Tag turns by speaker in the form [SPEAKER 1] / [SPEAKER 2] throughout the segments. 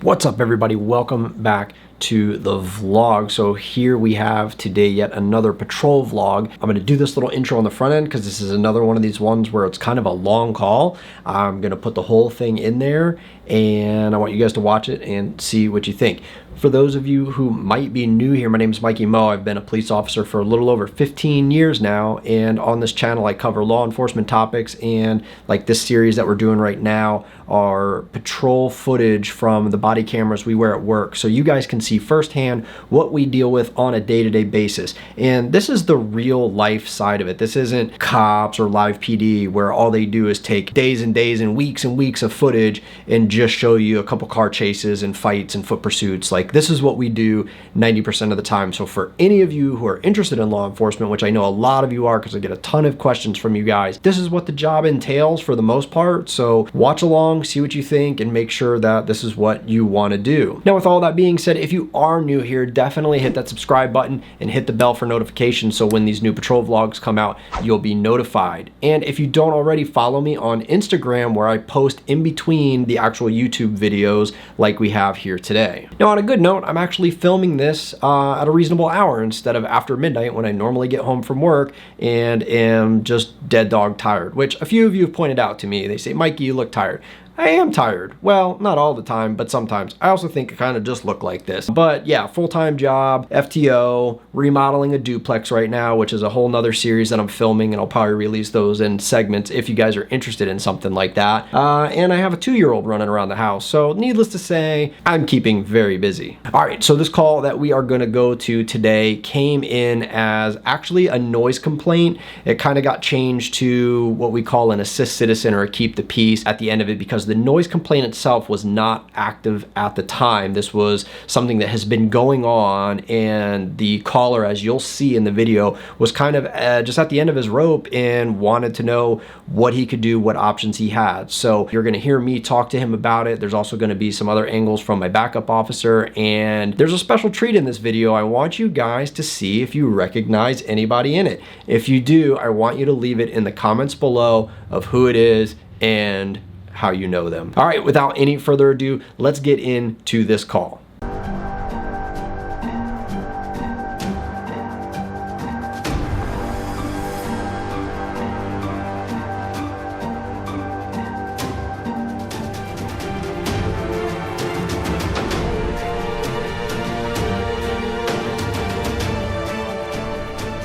[SPEAKER 1] What's up, everybody? Welcome back to the vlog. So here we have today yet another patrol vlog. I'm going to do this little intro on the front end because this is another one of these ones where it's kind of a long call. I'm going to put the whole thing in there and I want you guys to watch it and see what you think. For those of you who might be new here, my name is Mikey Mo. I've been a police officer for a little over 15 years now, and on this channel I cover law enforcement topics, and like this series that we're doing right now are patrol footage from the body cameras we wear at work, so you guys can see firsthand what we deal with on a day-to-day basis. And this is the real life side of it. This isn't cops or live PD where all they do is take days and days and weeks of footage and just show you a couple car chases and fights and foot pursuits. Like, this is what we do 90% of the time. So for any of you who are interested in law enforcement, which I know a lot of you are because I get a ton of questions from you guys, this is what the job entails for the most part. So watch along, see what you think, and make sure that this is what you want to do. Now, with all that being said, if you are new here, definitely hit that subscribe button and hit the bell for notifications so when these new patrol vlogs come out, you'll be notified. And if you don't already, follow me on Instagram where I post in between the actual YouTube videos like we have here today. Now, on a good note, I'm actually filming this at a reasonable hour instead of after midnight when I normally get home from work and am just dead dog tired, which a few of you have pointed out to me. They say, Mikey, you look tired. I am tired. Well, not all the time, but sometimes. I also think I kind of just look like this. But yeah, full-time job, FTO, remodeling a duplex right now, which is a whole nother series that I'm filming, and I'll probably release those in segments if you guys are interested in something like that. And I have a 2-year-old running around the house, so needless to say, I'm keeping very busy. All right, so this call that we are going to go to today came in as actually a noise complaint. It kind of got changed to what we call an assist citizen or a keep the peace at the end of it because the noise complaint itself was not active at the time. This was something that has been going on, and the caller, as you'll see in the video, was kind of just at the end of his rope and wanted to know what he could do, what options he had. So you're going to hear me talk to him about it. There's also going to be some other angles from my backup officer, and there's a special treat in this video. I want you guys to see if you recognize anybody in it. If you do, I want you to leave it in the comments below of who it is and how you know them. All right, without any further ado, let's get into this call.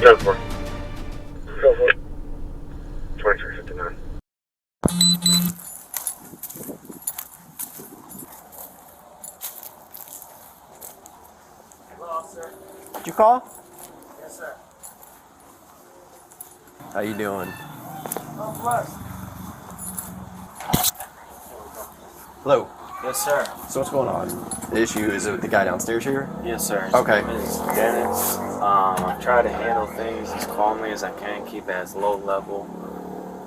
[SPEAKER 2] Go for it. 2359.
[SPEAKER 3] Hello, sir.
[SPEAKER 1] Did you call?
[SPEAKER 3] Yes, sir.
[SPEAKER 1] How you doing?
[SPEAKER 3] I'm blessed.
[SPEAKER 1] Hello.
[SPEAKER 3] Yes, sir.
[SPEAKER 1] So what's going on? The issue is with the guy downstairs here?
[SPEAKER 3] Yes, sir.
[SPEAKER 1] Okay.
[SPEAKER 3] My name is Dennis. I try to handle things as calmly as I can, keep it as low level.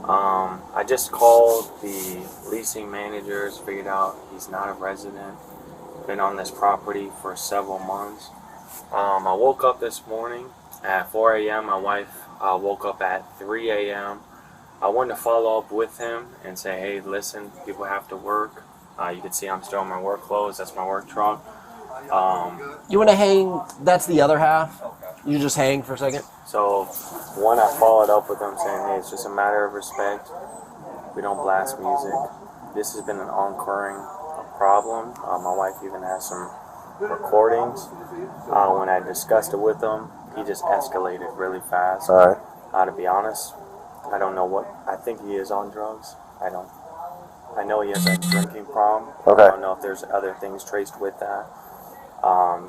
[SPEAKER 3] I just called the leasing managers, figured out he's not a resident. Been on this property for several months. I woke up this morning at 4 a.m. My wife woke up at 3 a.m. I wanted to follow up with him and say, hey, listen, people have to work. You can see I'm still in my work clothes. That's my work truck.
[SPEAKER 1] You want to hang? That's the other half. You just hang for a second.
[SPEAKER 3] So one, I followed up with them saying, hey, it's just a matter of respect. We don't blast music. This has been an ongoing problem. My wife even has some recordings. When I discussed it with him, he just escalated really fast.
[SPEAKER 1] All right.
[SPEAKER 3] To be honest, I don't know what. I think he is on drugs. I know he has a drinking problem.
[SPEAKER 1] Okay.
[SPEAKER 3] I don't know if there's other things traced with that.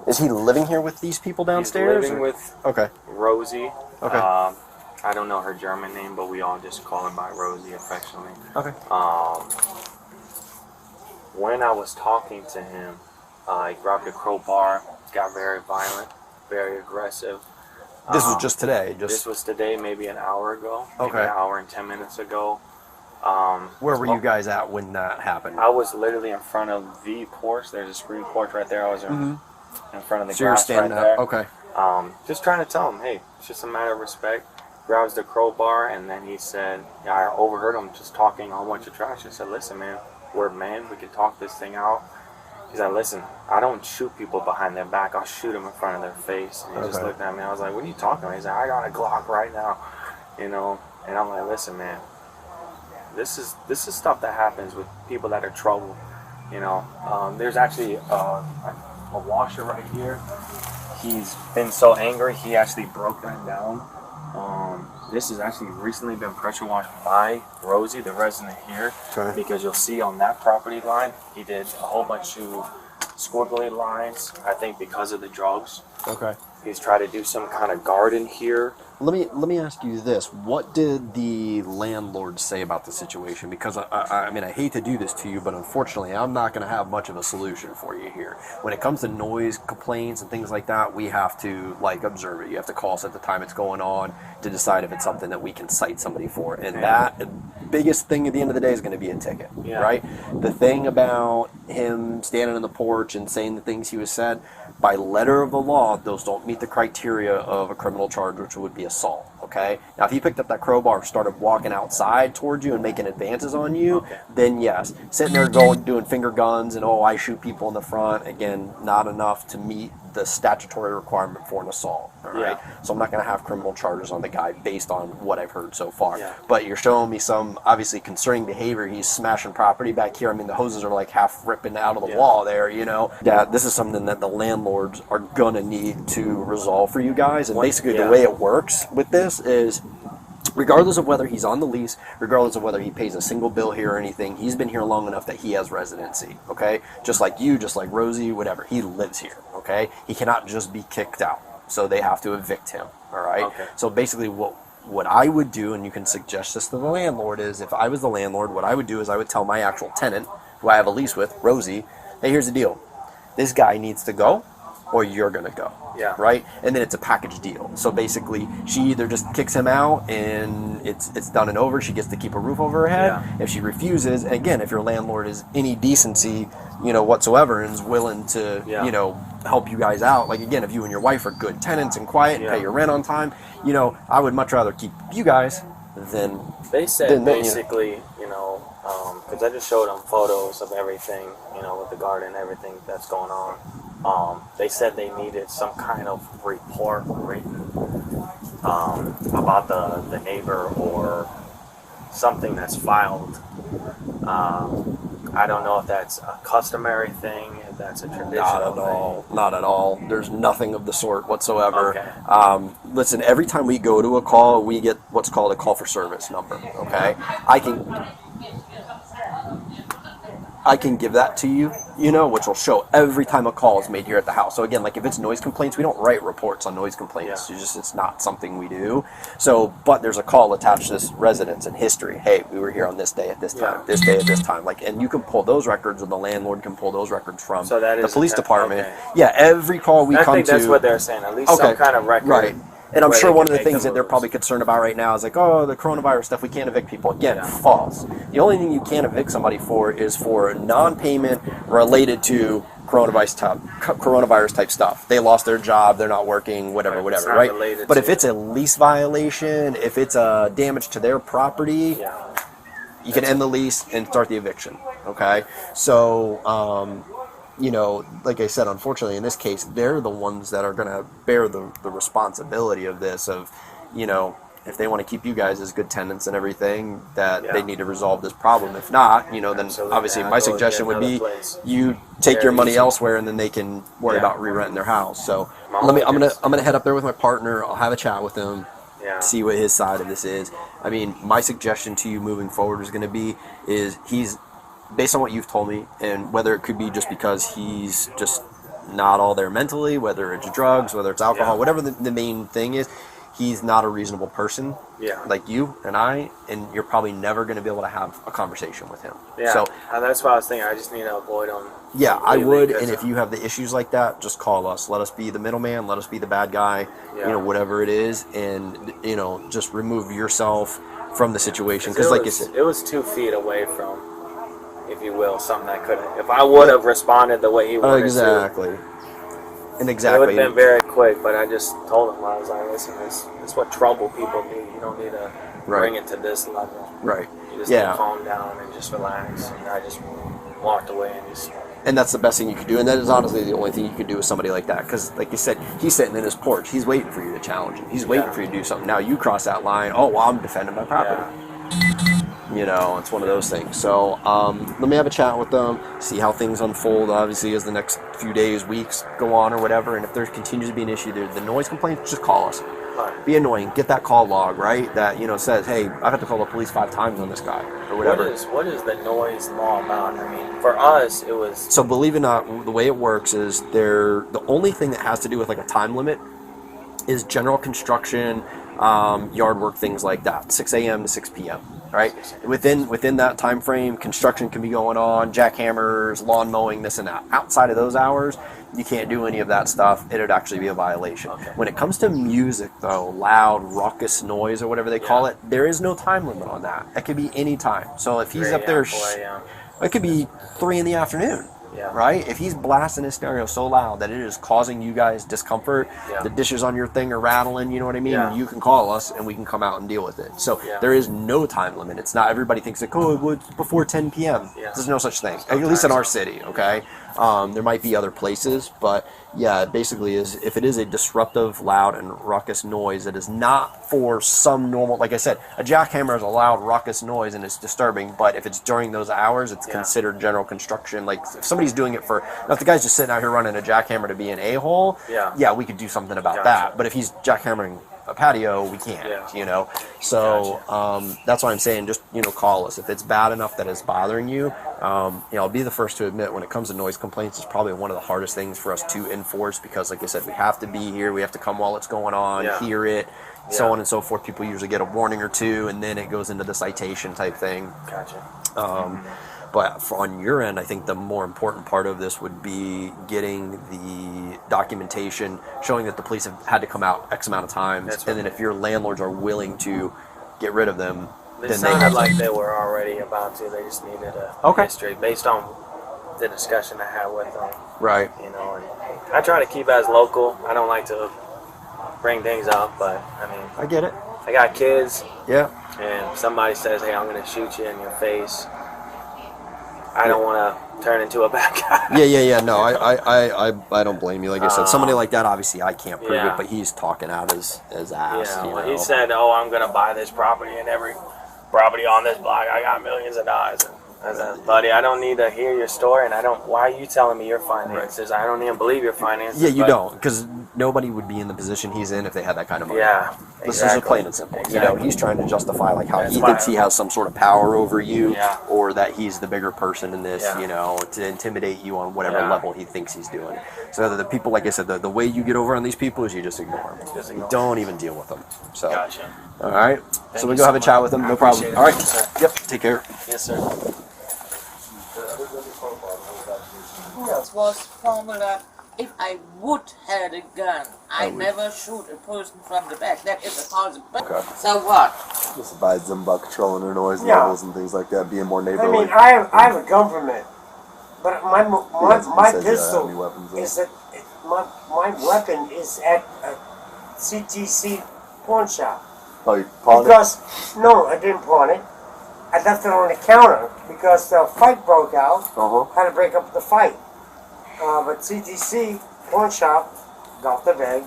[SPEAKER 1] Is he living here with these people downstairs?
[SPEAKER 3] He's living with Rosie.
[SPEAKER 1] Okay.
[SPEAKER 3] I don't know her German name, but we all just call her by Rosie affectionately.
[SPEAKER 1] Okay.
[SPEAKER 3] When I was talking to him, he grabbed a crowbar, got very violent, very aggressive.
[SPEAKER 1] This was just today?
[SPEAKER 3] This was today, maybe an hour ago.
[SPEAKER 1] Okay.
[SPEAKER 3] Maybe an hour and 10 minutes ago.
[SPEAKER 1] Where were you guys at when that happened?
[SPEAKER 3] I was literally in front of the porch. There's a screen porch right there. I was in front of the
[SPEAKER 1] So you're
[SPEAKER 3] grass
[SPEAKER 1] standing
[SPEAKER 3] right there.
[SPEAKER 1] up? Okay.
[SPEAKER 3] Just trying to tell him, hey, it's just a matter of respect. Grabs the crowbar, and then he said, yeah, I overheard him just talking a whole bunch of trash. I said, listen, man, we're men. We can talk this thing out. He's like, listen, I don't shoot people behind their back. I'll shoot them in front of their face. And he just looked at me. I was like, what are you talking about? He's like, I got a Glock right now, you know. And I'm like, listen, man, this is stuff that happens with people that are trouble, you know. There's actually a washer right here. He's been so angry, he actually broke that down. This has actually recently been pressure washed by Rosie, the resident here, because you'll see on that property line, he did a whole bunch of squiggly lines, I think because of the drugs.
[SPEAKER 1] Okay.
[SPEAKER 3] He's tried to do some kind of garden here.
[SPEAKER 1] Let me ask you this: what did the landlord say about the situation? Because I mean, I hate to do this to you, but unfortunately, I'm not going to have much of a solution for you here. When it comes to noise complaints and things like that, we have to observe it. You have to call us at the time it's going on to decide if it's something that we can cite somebody for. And that biggest thing at the end of the day is going to be a ticket, right? The thing about him standing on the porch and saying the things he was said, by letter of the law, those don't meet the criteria of a criminal charge, which would be assault, okay? Now, if he picked up that crowbar and started walking outside towards you and making advances on you, then yes. Sitting there doing finger guns and, I shoot people in the front, again, not enough to meet the statutory requirement for an assault, all right? So I'm not going to have criminal charges on the guy based on what I've heard so far. But you're showing me some, obviously, concerning behavior. He's smashing property back here. I mean, the hoses are half ripping out of the wall there, you know? That this is something that the landlords are going to need to resolve for you guys. And basically the way it works with this is, regardless of whether he's on the lease, regardless of whether he pays a single bill here or anything, he's been here long enough that he has residency, okay? Just like you, just like Rosie, whatever. He lives here, okay? He cannot just be kicked out, so they have to evict him, all right? So basically what I would do, and you can suggest this to the landlord, is if I was the landlord, what I would do is I would tell my actual tenant, who I have a lease with, Rosie, hey, here's the deal. This guy needs to go, or you're going to go. Right? And then it's a package deal. So basically, she either just kicks him out and it's done and over. She gets to keep a roof over her head. If she refuses, and again, if your landlord is any decency, whatsoever, and is willing to, help you guys out. Again, if you and your wife are good tenants and quiet and pay your rent on time, I would much rather keep you guys than...
[SPEAKER 3] They said basically, because I just showed them photos of everything, with the garden, everything that's going on. They said they needed some kind of report written about the neighbor or something that's filed. I don't know if that's a customary thing, if that's a traditional thing. Not at all.
[SPEAKER 1] There's nothing of the sort whatsoever. Listen, every time we go to a call, we get what's called a call for service number, okay? I can give that to you, which will show every time a call is made here at the house. So again, if it's noise complaints, we don't write reports on noise complaints. It's not something we do. So, but there's a call attached to this residence and history. Hey, we were here on this day at this time, this day at this time. And you can pull those records, or the landlord can pull those records from the police department. Yeah, every call we come to.
[SPEAKER 3] I think that's what they're saying. At least some kind of record.
[SPEAKER 1] Right. And I'm sure one of the things that they're probably concerned about right now is the coronavirus stuff, we can't evict people. Again, false. The only thing you can't evict somebody for is for non-payment related to coronavirus type stuff. They lost their job, they're not working, whatever, right? But if it's a lease violation, if it's a damage to their property, you can end the lease and start the eviction, okay? So, like I said, unfortunately, in this case, they're the ones that are going to bear the responsibility of this, if they want to keep you guys as good tenants and everything, that they need to resolve this problem. If not, then obviously my suggestion would be you take your money elsewhere, and then they can worry about re-renting their house. So I'm gonna head up there with my partner. I'll have a chat with him, see what his side of this is. I mean, my suggestion to you moving forward is going to be he's, based on what you've told me, and whether it could be just because he's just not all there mentally, whether it's drugs, whether it's alcohol, whatever the main thing is, he's not a reasonable person like you and I, and you're probably never going to be able to have a conversation with him.
[SPEAKER 3] So that's what I was thinking. I just need to avoid him.
[SPEAKER 1] Yeah, I would, and if you have the issues like that, just call us. Let us be the middleman. Let us be the bad guy, whatever it is, and, just remove yourself from the situation. Because like you said,
[SPEAKER 3] it was 2 feet away from, if you will, something that could have, if I would have responded the way he wanted to.
[SPEAKER 1] And
[SPEAKER 3] it would have been very quick, but I just told him, I was like, listen, this is what trouble people need. You don't need to bring it to this level.
[SPEAKER 1] Right.
[SPEAKER 3] You just need to calm down and just relax. And I just walked away and just
[SPEAKER 1] And that's the best thing you can do. And that is honestly the only thing you can do with somebody like that. Because, like you said, he's sitting in his porch. He's waiting for you to challenge him. He's waiting for you to do something. Now you cross that line. Oh, well, I'm defending my property. You know, it's one of those things. So let me have a chat with them, see how things unfold, obviously, as the next few days, weeks go on or whatever. And if there continues to be an issue, the noise complaints, just call us. Be annoying. Get that call log, right? That, you know, says, hey, I've had to call the police 5 times on this guy or whatever.
[SPEAKER 3] What is the noise law about? I mean, for us, it was...
[SPEAKER 1] So believe it or not, the way it works is the only thing that has to do with like a time limit is general construction, yard work, things like that, 6 a.m. to 6 p.m. Right? Within that time frame, construction can be going on, jackhammers, lawn mowing, this and that. Outside of those hours, you can't do any of that stuff. It would actually be a violation.
[SPEAKER 3] Okay.
[SPEAKER 1] When it comes to music, though, loud, raucous noise or whatever they call it, there is no time limit on that. It could be any time. So if he's up there, it could be 3 in the afternoon.
[SPEAKER 3] Yeah.
[SPEAKER 1] Right? If he's blasting his stereo so loud that it is causing you guys discomfort, the dishes on your thing are rattling, you know what I mean?
[SPEAKER 3] Yeah.
[SPEAKER 1] You can call us and we can come out and deal with it. So there is no time limit. It's not, everybody thinks like, oh, it's before 10 p.m.
[SPEAKER 3] Yeah.
[SPEAKER 1] There's no such thing, at least in our city, okay? There might be other places, but yeah, it basically is, if it is a disruptive, loud, and raucous noise, it is not for some normal, like I said, a jackhammer is a loud, raucous noise and it's disturbing, but if it's during those hours, it's considered general construction. Like, if somebody's doing it for, now if the guy's just sitting out here running a jackhammer to be an a-hole, yeah, we could do something about that. But if he's jackhammering a patio, we can't, you know? So that's why I'm saying, just, you know, call us. If it's bad enough that it's bothering you, you know, I'll be the first to admit, when it comes to noise complaints, it's probably one of the hardest things for us to enforce, because like I said, we have to be here, we have to come while it's going on, hear it, so on and so forth. People usually get a warning or two, and then it goes into the citation type thing. But on your end, I think the more important part of this would be getting the documentation showing that the police have had to come out X amount of times, and then if your landlords are willing to get rid of them,
[SPEAKER 3] It sounded like they were already about to. They just needed a history based on the discussion I had with them.
[SPEAKER 1] Right.
[SPEAKER 3] You know, and I try to keep it as local. I don't like to bring things up, but I mean,
[SPEAKER 1] I get it.
[SPEAKER 3] I got kids.
[SPEAKER 1] Yeah.
[SPEAKER 3] And somebody says, "Hey, I'm going to shoot you in your face." I don't want to turn into a bad guy.
[SPEAKER 1] Yeah. No, I don't blame you. Like I said, somebody like that, obviously, I can't prove it, but he's talking out his ass.
[SPEAKER 3] Yeah,
[SPEAKER 1] you
[SPEAKER 3] well,
[SPEAKER 1] know?
[SPEAKER 3] he said, "Oh, I'm going to buy this property, and every property on this block, I got millions of dollars." And I said, "Buddy, I don't need to hear your story, and I don't. Why are you telling me your finances? I don't even believe your finances."
[SPEAKER 1] Yeah, you don't, because nobody would be in the position he's in if they had that kind of money.
[SPEAKER 3] Yeah,
[SPEAKER 1] This is plain and simple. You know, he's trying to justify like how he thinks he has some sort of power over you, or that he's the bigger person in this. You know, to intimidate you on whatever level he thinks he's doing. So the people, like I said, the way you get over on these people is you just ignore them. You don't even deal with them. So, all right. So we go have a chat with them. No problem. All right. Yep. Take care.
[SPEAKER 3] Yes, sir.
[SPEAKER 4] It was formula. If I would had a gun, I never shoot a person from the back. That is a possibility.
[SPEAKER 5] Okay.
[SPEAKER 4] So what?
[SPEAKER 5] Just advise them about controlling their noise levels and things like that, being more
[SPEAKER 6] I
[SPEAKER 5] neighborly.
[SPEAKER 6] mean, I have a gun permit, but my pistol is at my weapon is at a CTC pawn shop.
[SPEAKER 5] Oh, you pawned it?
[SPEAKER 6] Because no, I didn't pawn it. I left it on the counter because the fight broke out. Had to break up the fight. But CTC pawn shop, Dr. Beg,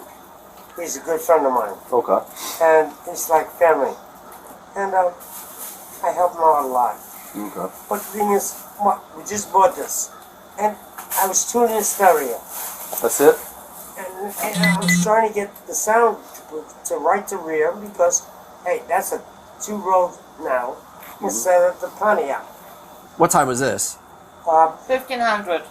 [SPEAKER 6] he's a good friend of mine.
[SPEAKER 5] Okay.
[SPEAKER 6] And it's like family. And I help him out a lot.
[SPEAKER 5] Okay.
[SPEAKER 6] But the thing is, we just bought this. And I was tuning the stereo.
[SPEAKER 5] That's it?
[SPEAKER 6] And I was trying to get the sound to right to rear because, hey, that's a 2-road now instead of the Pontiac.
[SPEAKER 1] What time was this?
[SPEAKER 4] 1500.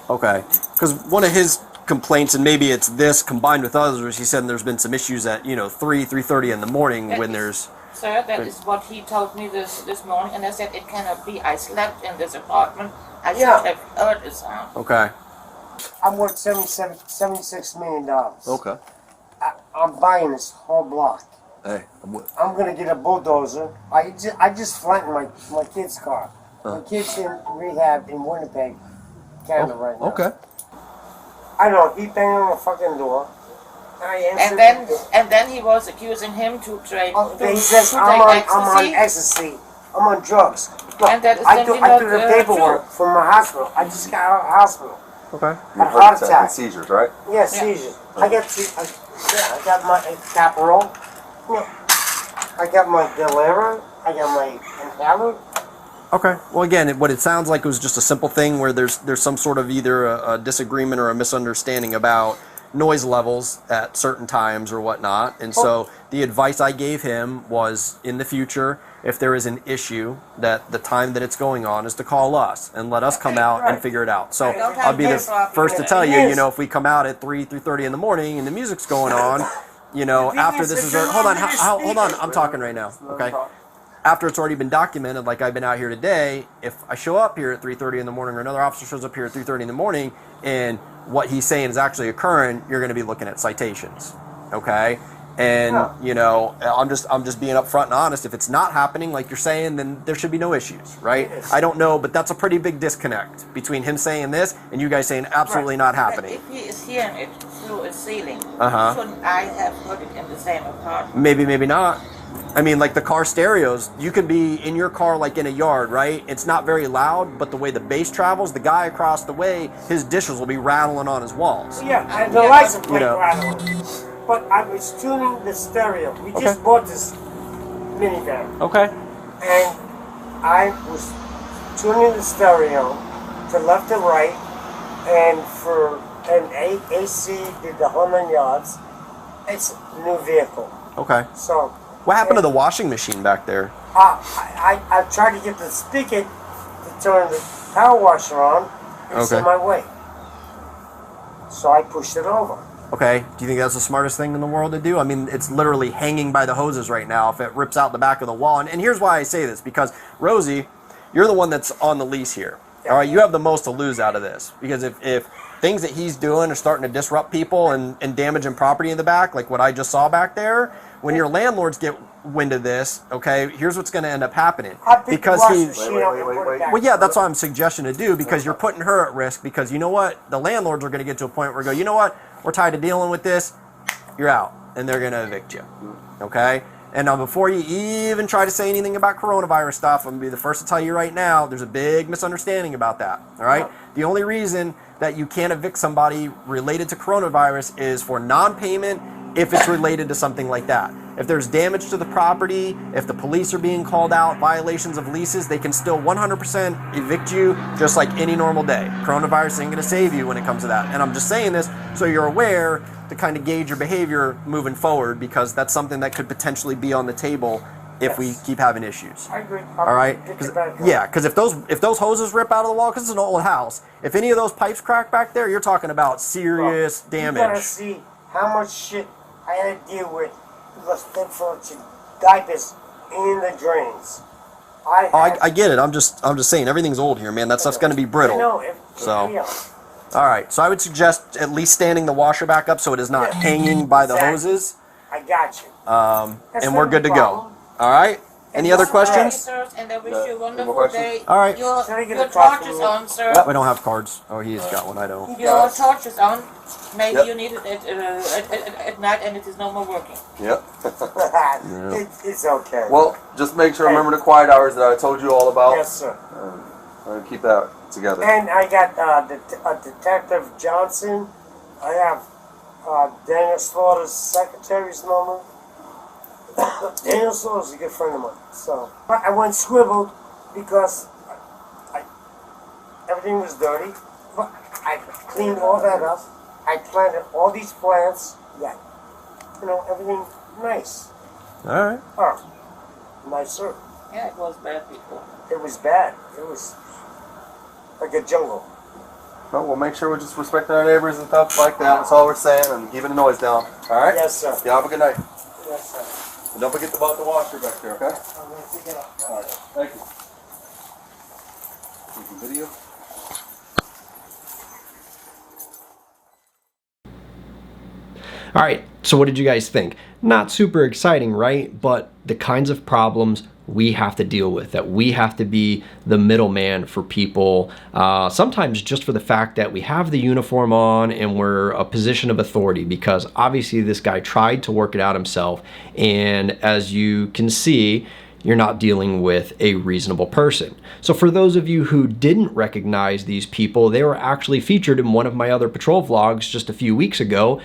[SPEAKER 1] Okay. Because one of his complaints, and maybe it's this combined with others, he said there's been some issues at 3:30 in the morning when there's.
[SPEAKER 4] Sir, that is what he told me this morning, and I said it cannot be. I slept in this apartment. I should have heard the sound.
[SPEAKER 1] Okay.
[SPEAKER 6] I'm worth $76 million.
[SPEAKER 5] Okay.
[SPEAKER 6] I'm buying this whole block.
[SPEAKER 5] Hey,
[SPEAKER 6] I'm gonna get a bulldozer. I just flattened my kid's car. My kid's in rehab in Winnipeg, Canada right now.
[SPEAKER 1] Okay.
[SPEAKER 6] I know, he banged on the fucking door. I answered.
[SPEAKER 4] And then he was accusing him to trade.
[SPEAKER 6] He says I'm on ecstasy. I'm on drugs. No,
[SPEAKER 4] And that is
[SPEAKER 6] I do
[SPEAKER 4] something
[SPEAKER 6] the
[SPEAKER 4] not,
[SPEAKER 6] paperwork from my hospital. I just got out of the hospital.
[SPEAKER 1] Okay.
[SPEAKER 6] Had a heart attack.
[SPEAKER 5] And seizures, right?
[SPEAKER 6] Yeah, seizures. I got my caparol. Yeah. I got my Delera. I got my inhaler.
[SPEAKER 1] Okay. Well, again, what it sounds like was just a simple thing where there's some sort of either a disagreement or a misunderstanding about noise levels at certain times or whatnot. And so the advice I gave him was, in the future, if there is an issue, that the time that it's going on is to call us and let us come out and figure it out. So I'll be the first to tell you, if we come out at 3:30 in the morning and the music's going on, after this is hold on, I'm talking right now, okay? After it's already been documented, like I've been out here today, if I show up here at 3:30 in the morning or another officer shows up here at 3:30 in the morning and what he's saying is actually occurring, you're going to be looking at citations, okay? And, I'm just being upfront and honest. If it's not happening like you're saying, then there should be no issues, right? I don't know, but that's a pretty big disconnect between him saying this and you guys saying absolutely not happening.
[SPEAKER 4] If he is hearing it through a ceiling,
[SPEAKER 1] Uh-huh.
[SPEAKER 4] shouldn't I have heard it in the same apartment?
[SPEAKER 1] Maybe not. I mean, like the car stereos, you could be in your car like in a yard, right? It's not very loud, but the way the bass travels, the guy across the way, his dishes will be rattling on his walls.
[SPEAKER 6] Yeah, and the license plate
[SPEAKER 1] know.
[SPEAKER 6] rattling. But I was tuning the stereo. We just bought this minivan.
[SPEAKER 1] Okay.
[SPEAKER 6] And I was tuning the stereo to left and right, and for an AC did the 100 yards. It's a new vehicle.
[SPEAKER 1] Okay.
[SPEAKER 6] So
[SPEAKER 1] What happened to the washing machine back there?
[SPEAKER 6] I tried to get the spigot to turn the power washer on. It's
[SPEAKER 1] Okay.
[SPEAKER 6] in my way. So I pushed it over.
[SPEAKER 1] Okay. Do you think that's the smartest thing in the world to do? I mean, it's literally hanging by the hoses right now if it rips out the back of the wall. And here's why I say this, because Rosie, you're the one that's on the lease here.
[SPEAKER 6] Yeah.
[SPEAKER 1] All right, you have the most to lose out of this. Because if things that he's doing are starting to disrupt people and damaging property in the back, like what I just saw back there, when your landlords get wind of this, okay, here's what's going to end up happening. Because he's...
[SPEAKER 5] Wait.
[SPEAKER 1] Well, yeah, that's what I'm suggesting to do, because you're putting her at risk, because you know what? The landlords are going to get to a point where they go, you know what? We're tired of dealing with this. You're out. And they're going to evict you. Okay? And now before you even try to say anything about coronavirus stuff, I'm going to be the first to tell you right now, there's a big misunderstanding about that. All right? The only reason that you can't evict somebody related to coronavirus is for non-payment if it's related to something like that. If there's damage to the property, if the police are being called out, violations of leases, they can still 100% evict you just like any normal day. Coronavirus ain't going to save you when it comes to that. And I'm just saying this so you're aware to kind of gauge your behavior moving forward, because that's something that could potentially be on the table if we keep having issues.
[SPEAKER 6] I agree.
[SPEAKER 1] All right? Because if those hoses rip out of the wall, because it's an old house, if any of those pipes crack back there, you're talking about serious damage.
[SPEAKER 6] You gotta see how much shit I had to deal with for diapers in the drains.
[SPEAKER 1] I get it. I'm just saying everything's old here, man. That stuff's going to be brittle.
[SPEAKER 6] I know.
[SPEAKER 1] All right. So I would suggest at least standing the washer back up so it is not hanging by the hoses.
[SPEAKER 6] I got you.
[SPEAKER 1] And we're good to go. All right. Any other questions?
[SPEAKER 4] Sirs, and I wish you a
[SPEAKER 5] more
[SPEAKER 4] wonderful
[SPEAKER 5] questions?
[SPEAKER 4] day.
[SPEAKER 1] All right.
[SPEAKER 4] Your
[SPEAKER 6] Can I get a
[SPEAKER 4] torch
[SPEAKER 6] coffee?
[SPEAKER 4] is on, sir.
[SPEAKER 1] We don't have cards. Oh, he's got one. I don't.
[SPEAKER 4] Your torch is on. Maybe
[SPEAKER 5] Yep.
[SPEAKER 4] you need it at night and it is no more working.
[SPEAKER 5] Yep.
[SPEAKER 6] It's okay.
[SPEAKER 5] Well, just make sure remember the quiet hours that I told you all about.
[SPEAKER 6] Yes, sir.
[SPEAKER 5] Keep that together.
[SPEAKER 6] And I got Detective Johnson. I have Daniel Slaughter's secretary's number. Daniel Slaughter's a good friend of mine. So I went scribbled because everything was dirty. But I cleaned all that up. I planted all these plants. Yeah, everything nice.
[SPEAKER 1] All right.
[SPEAKER 6] Oh, nicer.
[SPEAKER 4] Yeah, it was bad before.
[SPEAKER 6] It was bad. It was like a jungle.
[SPEAKER 5] Well, we'll make sure we're just respecting our neighbors and stuff like that. That's all we're saying, and keeping the noise down. All right?
[SPEAKER 6] Yes, sir.
[SPEAKER 5] You have a good night.
[SPEAKER 6] Yes, sir.
[SPEAKER 5] And don't forget about the washer back there, okay?
[SPEAKER 6] I'm going to pick it up.
[SPEAKER 5] All right. Thank you. Video.
[SPEAKER 1] All right, so what did you guys think? Not super exciting, right? But the kinds of problems we have to deal with, that we have to be the middleman for people, sometimes just for the fact that we have the uniform on and we're a position of authority, because obviously this guy tried to work it out himself. And as you can see, you're not dealing with a reasonable person. So for those of you who didn't recognize these people, they were actually featured in one of my other patrol vlogs just a few weeks ago.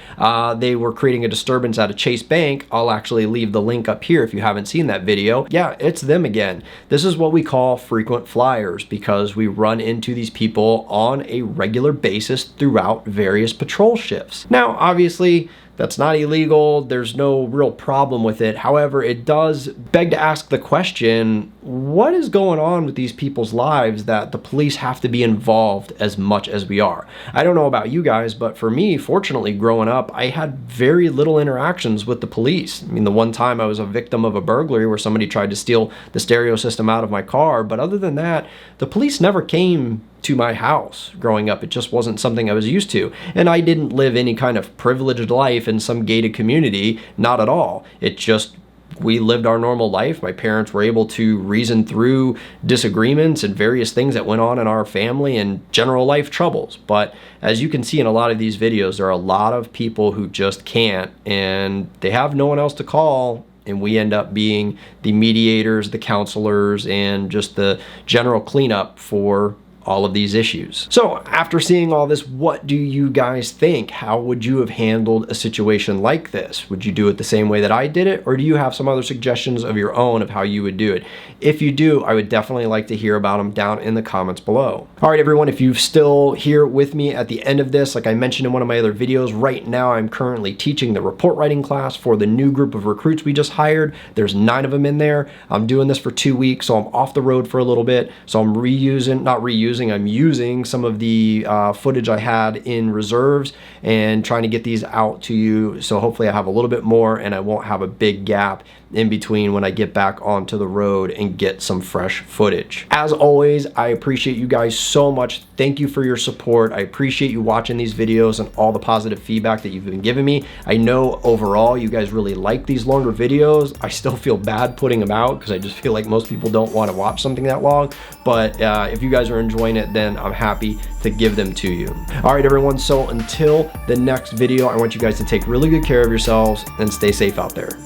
[SPEAKER 1] They were creating a disturbance at a Chase Bank. I'll actually leave the link up here if you haven't seen that video. Yeah, it's them again. This is what we call frequent flyers because we run into these people on a regular basis throughout various patrol shifts. Now, obviously, that's not illegal. There's no real problem with it. However, it does beg to ask the question, what is going on with these people's lives that the police have to be involved as much as we are? I don't know about you guys, but for me, fortunately, growing up, I had very little interactions with the police. I mean, the one time I was a victim of a burglary where somebody tried to steal the stereo system out of my car, but other than that, the police never came to my house growing up. It just wasn't something I was used to. And I didn't live any kind of privileged life in some gated community, not at all. It just, we lived our normal life. My parents were able to reason through disagreements and various things that went on in our family and general life troubles. But as you can see in a lot of these videos, there are a lot of people who just can't, and they have no one else to call. And we end up being the mediators, the counselors, and just the general cleanup for all of these issues. So after seeing all this, what do you guys think? How would you have handled a situation like this? Would you do it the same way that I did it? Or do you have some other suggestions of your own of how you would do it? If you do, I would definitely like to hear about them down in the comments below. All right, everyone, if you're still here with me at the end of this, like I mentioned in one of my other videos, right now I'm currently teaching the report writing class for the new group of recruits we just hired. There's 9 of them in there. I'm doing this for 2 weeks, so I'm off the road for a little bit. So I'm I'm using some of the footage I had in reserves and trying to get these out to you. So hopefully I have a little bit more and I won't have a big gap in between when I get back onto the road and get some fresh footage. As always, I appreciate you guys so much. Thank you for your support. I appreciate you watching these videos and all the positive feedback that you've been giving me. I know overall you guys really like these longer videos. I still feel bad putting them out because I just feel like most people don't want to watch something that long. But if you guys are enjoying it, then I'm happy to give them to you. All right, everyone. So until the next video, I want you guys to take really good care of yourselves and stay safe out there.